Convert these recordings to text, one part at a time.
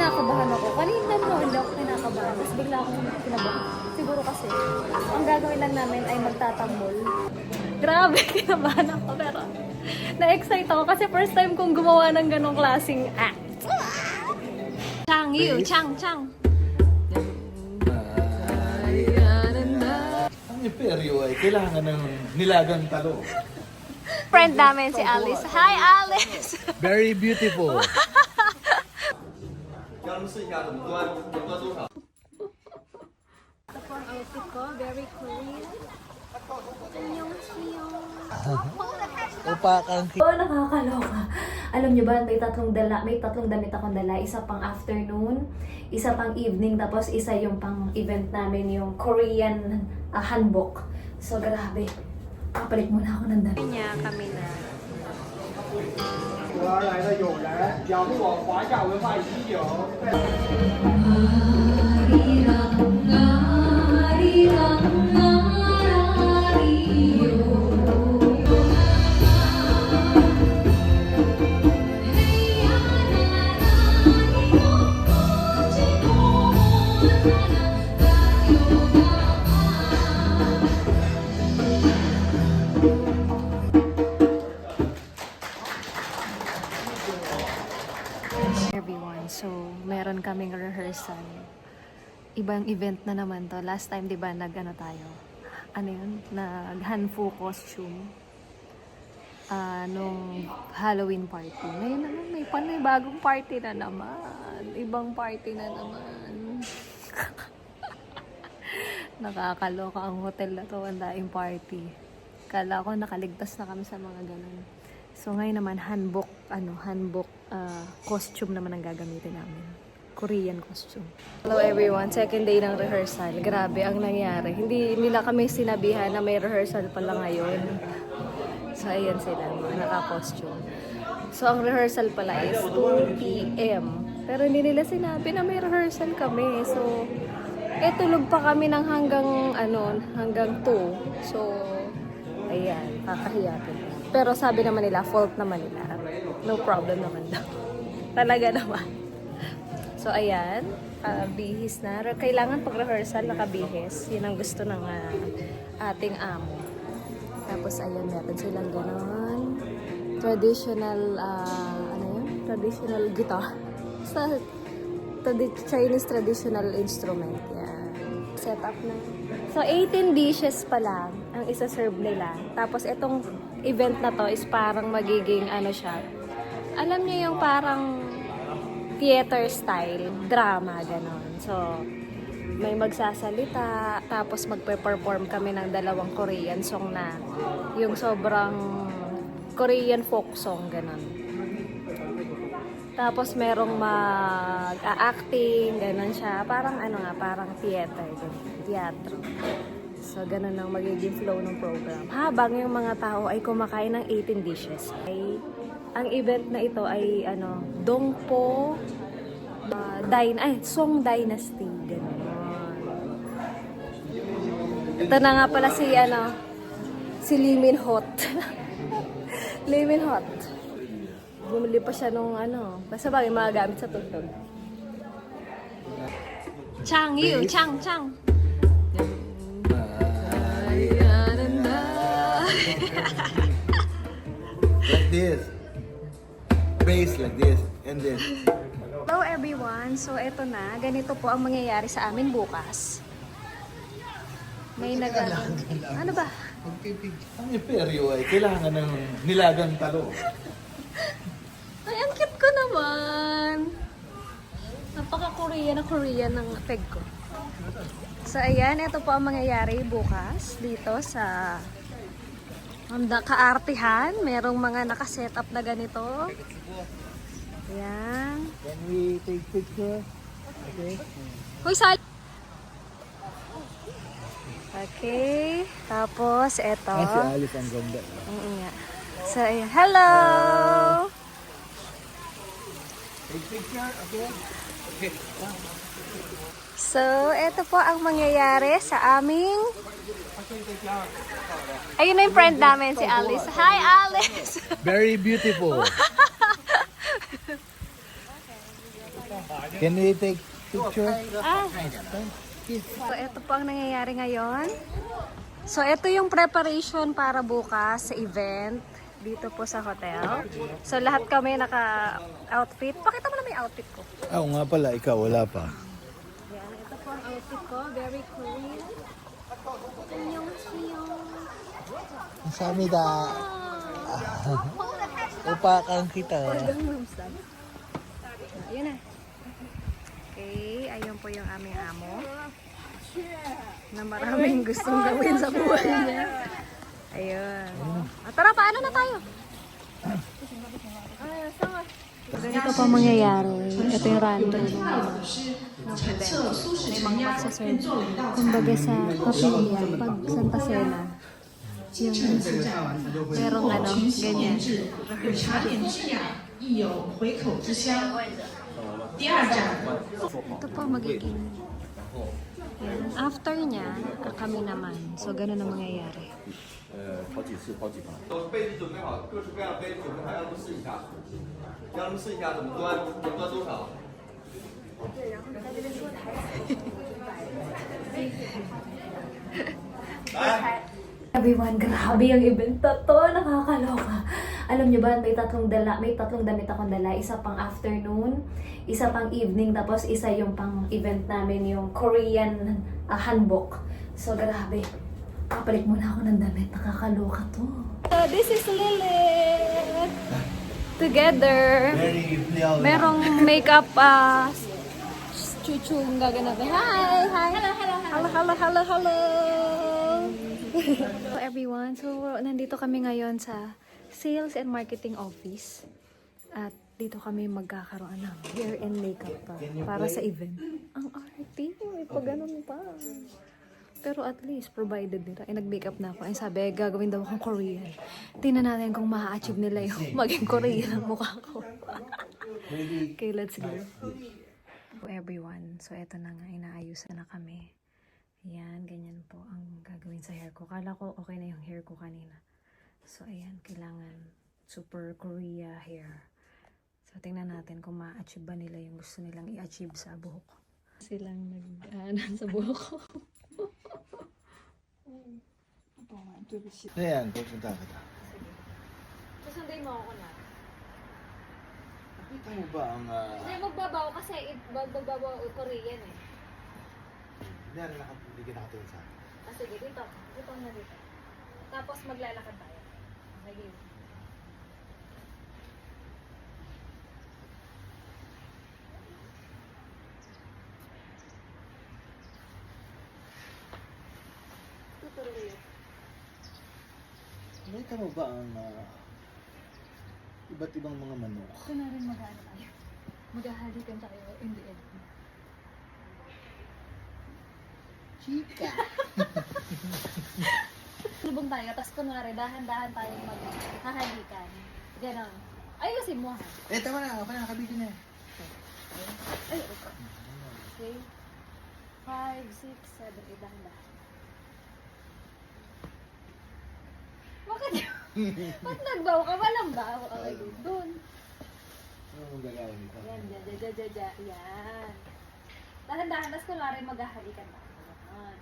kinakabahan ako. Kanina no, hindi ako kinakabahan. Tapos bigla akong kinabahan. Siguro kasi, ang gagawin lang namin ay magtatambol. Grabe, kinabahan ako. Pero, na-excite ako kasi first time kong gumawa ng ganong klaseng act. Chang, you! Chang, Chang! Ang imperyo ay kailangan ng nilagang talo. Friend namin si Alice. Hi, Alice! Very beautiful. Ito po ang outfit ko. Very Korean. Upakang Oh, nakakaloka. Alam niyo ba, may tatlong damit akong dala. Isa pang afternoon, isa pang evening, tapos isa yung pang event namin, yung Korean hanbok. So, grabe. Kapalit muna ako ng damit. Niya kami na. 我来的友人，仰慕我华夏文化已久。 Everyone, so meron kaming rehearsal. Ibang event na naman to. Last time, di ba, nag-ano tayo? Ano yun? Nag-hanfu costume. Nung Halloween party. Ngayon naman, may bagong party na naman. Ibang party na naman. Nakakaloka ang hotel na to. Ang daing party. Kala ko nakaligtas na kami sa mga ganun. So ngayon naman, hanbok costume naman ang gagamitin namin. Korean costume. Hello everyone, second day ng rehearsal. Grabe ang nangyari. Hindi nila kami sinabihan na may rehearsal pala ngayon. So ayan sila, mga naka-costume. So ang rehearsal pala is 2 p.m. Pero hindi nila sinabi na may rehearsal kami. So tulog pa kami ng hanggang 2. So ayan, kakahiyatin. Pero sabi naman nila, fault naman nila. No problem naman daw. Talaga naman. So, ayan. Bihis na. Kailangan pag-rehearsal, nakabihis. Yun ang gusto ng ating amo. Tapos, ayan, meron silang ganon. Traditional, traditional guitar. Sa Chinese traditional instrument. Yan. Set up na. So, 18 dishes pa lang ang isa-serve nila. Tapos, itong event na to is parang magiging siya. Alam niyo yung parang theater style, drama, ganon. So, may magsasalita, tapos magpe-perform kami ng 2 Korean song na yung sobrang Korean folk song, ganon. Tapos merong mag-acting, ganon siya. Parang parang theater, teatro. So, ganun ang magiging flow ng program. Habang yung mga tao ay kumakain ng 18 dishes. Ang event na ito ay, Dongpo Song Dynasty. Ganun. Ito na nga pala si Lee Min Hot. Lee Min Hot. Bumili pa siya nung basta bagay magagamit sa tutog. Chang, you! Chang, Chang! Like this. Base like this. And then. Hello everyone! So eto na, ganito po ang mangyayari sa amin bukas. May ano ba? Ang imperyo ay kailangan ng nilagang talo. Ay, ang cute ko naman! Napaka-Korean na Korean ng peg ko. So ayan, ito po ang mangyayari bukas dito sa kaartihan. Merong mga nakaset up na ganito. Ayan. Can we take picture? Okay. Hoy, sal! Okay. Tapos, eto. Si Alice ang ganda. Nga. So, ayan. Hello! Take picture, okay? Okay. So, eto po ang mangyayari sa aming... Ayun na yung friend namin, si Alice. Hi, Alice! Very beautiful. Can we take picture? So, ito po ang nangyayari ngayon. So, ito yung preparation para bukas sa event dito po sa hotel. So, lahat kami naka-outfit. Pakita mo na may outfit ko. Oo nga pala, ikaw wala pa. Yan, ito po ang outfit ko. Very Korean. Samida. Upakan kita. Ayun na. Okay, ayun po yung aming amo. Na maraming gustong gawin sa buhay niya. Ayun. Tara, paano na tayo? Ganito pa mangyayari. Ito yung rando ng event. May mga magsaserve. Kumbaga sa kapilya, pag Santa Cena, yung merong ano, ganyan. Ito po magiging yan. After niya, kami naman. So, ganun ang mangyayari. 好几次，好几盘。杯子准备好，各式各样的杯准备好，让他们试一下，让他们试一下怎么端，能端多少。 Everyone, grabe yung event na to. Nakakaloka. Alam niyo ba, may tatlong damit akong dala. Isa pang afternoon, isa pang evening, tapos isa yung pang event namin, yung Korean hanbok. So, grabe. Kapalit muna ako ng damit. Nakakaloka to. So, this is Lilith. Together. Merong makeup chuchung gaganapin. Hi! Hi! Hello! So everyone, so nandito kami ngayon sa Sales and Marketing Office. At dito kami magkakaroon ng hair and makeup para sa event. Ang arte, may pag-ganon pa. Pero at least, provided nila. Nag-makeup na ako. Ay sabi, gagawin daw akong Korean. Tingnan natin kung ma-achieve nila yung maging Korean ang mukha ko. Okay, let's go. So everyone, so eto na nga, inaayusan na kami. Ayan, ganyan po ang gagawin sa hair ko. Kala ko okay na yung hair ko kanina. So ayan, kailangan super Korea hair. So tingnan natin kung ma-achieve ba nila yung gusto nilang i-achieve sa buhok ko. Silang nag-aanan sa buhok ko. Ayan, pupunta kita. Susunduin mo ako na. Nakita mo ba ang... Hindi, magbabaw kasi magbabaw Korean eh. Hindi ka nakatingin sa akin. Sige, dito. Dito na dito. Tapos maglalakad tayo. Okay. Tutuloy. Nakita mo ba ang iba't ibang mga manok? Ito na rin mag-ano tayo. Maghahalikan tayo in the end. Chika! Lubong tayo, tapos kunwari, dahan-dahan tayo maghahalikan. Ganon. Ayusin mo ha. Tama na. Okay na. Nakabidyo na. Ay, okay. 5, 6, 7, 8, dahan-dahan. Bakit? Ba't nagbaw ka? Walang baw. Okay, doon. Ano mong gagawin dito? Yan, yan. Dahan-dahan, tapos kunwari maghahalikan tayo. Ganon.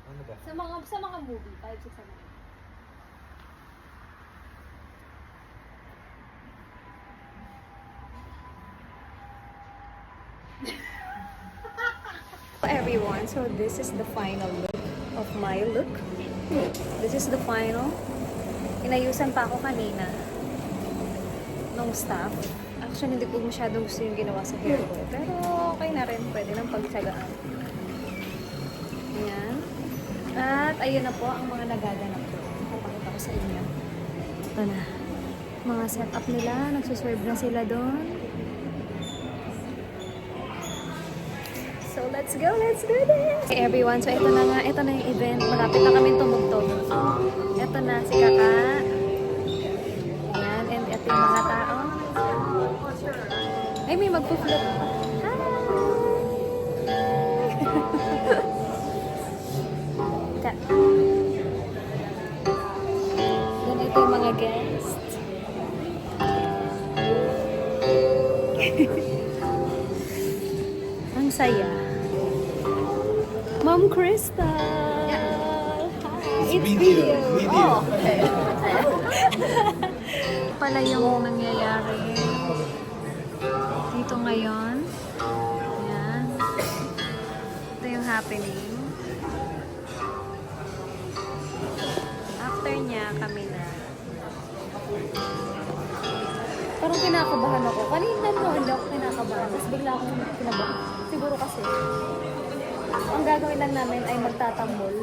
Ano ba? Sa mga movie, 5, 6, 7, 8. Everyone, so this is the final look of my look. This is the final. Inayusan pa ako kanina nung staff. Actually, hindi ko masyadong gusto yung ginawa sa hair ko. Pero okay na rin. Pwede nang pagtsagaan. Ayan. At ayun na po ang mga nagaganap ko. Papakita ko sa inyo. Ito na. Mga setup nila. Nagsuserve na sila doon. So, let's go there! Okay, everyone. So, ito na nga. Ito na yung event. Malapit na kami tumugtog. Ito na si Kaka. Ayan. And ito yung mga tao. Ay, may magpo-flip. Hi! Then, ito yung mga guests. saya. Ma'am Krista! Hi, it's video. Oh, okay. Pala yung nangyayari dito ngayon. Ayan. Ito yung happening. After niya, kami na. Parang kinakabahan ako. Kanina no, hindi ako kinakabahan. Tapos bigla akong kinabahan. Siguro kasi, ang gagawin lang namin ay magtatambol.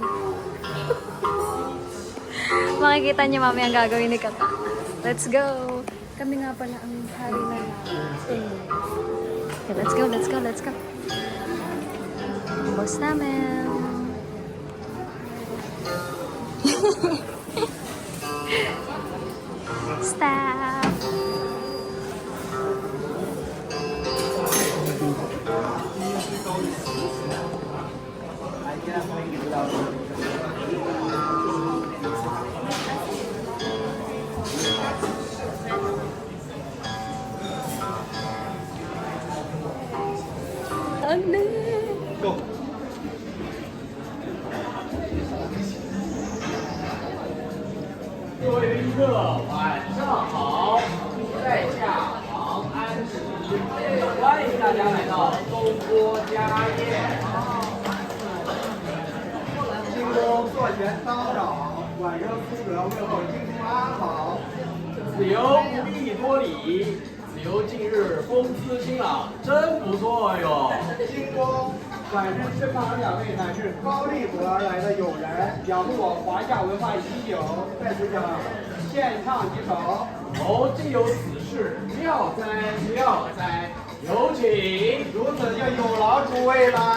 Makikita niyo mamaya ang gagawin ni Kata. Let's go! Kami nga pala ang hari na okay, let's go, let's go, let's go. Boss namin. Staff. Ano? Go。各位宾客，晚上好，在下王安石，欢迎大家来到东郭家宴。进宫坐前叨扰，晚上苏德问候京都安好。子由不必多礼，子由近日风姿新朗，真不错哟。进宫，晚上身旁两位乃是高丽国而来的友人，仰慕我华夏文化已久，在此想献唱几首。哦，竟有此事，妙哉妙哉，有请。如此就有劳诸位了。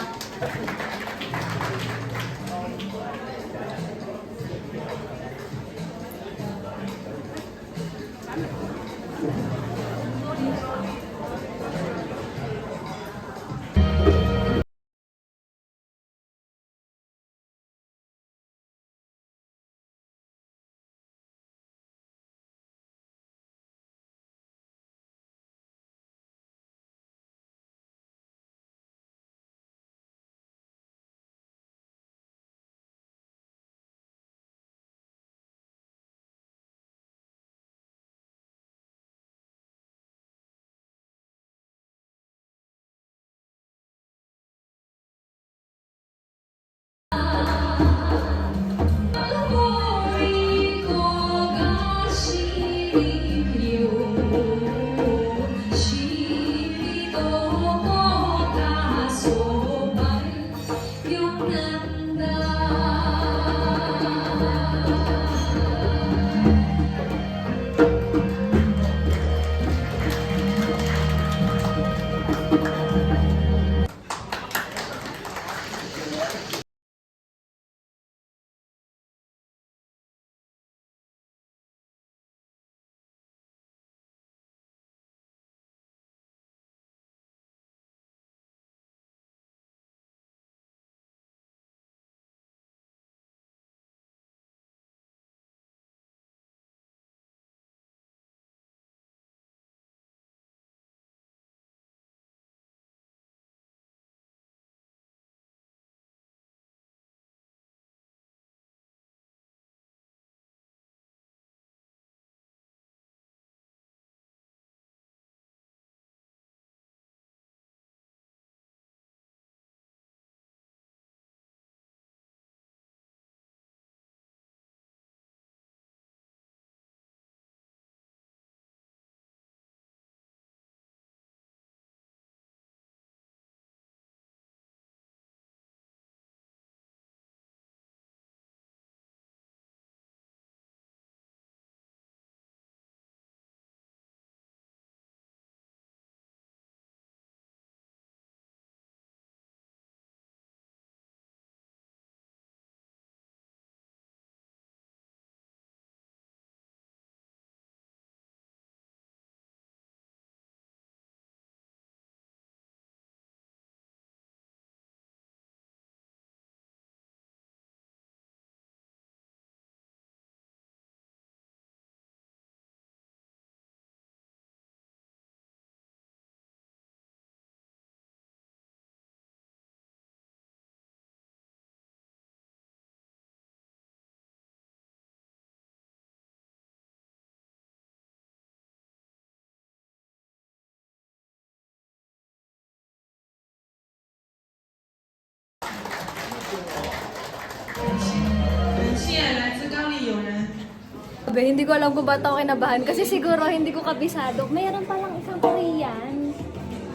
Hindi ko alam kung ba't ako kinabahan kasi siguro hindi ko kabisado. Mayroon palang isang Korean.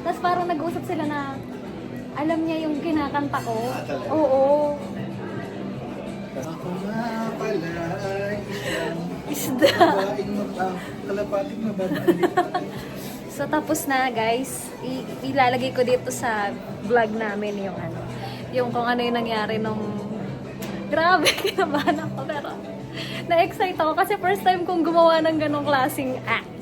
Tapos parang nag-usap sila na alam niya yung kinakanta ko. Oo. Ako nga pala Isda. kalapating mababalik. So tapos na guys, ilalagay ko dito sa vlog namin yung ano, yung kung ano yung nangyari nung grabe, kinabahan ako pero na-excite ako kasi first time kong gumawa ng ganong klaseng act.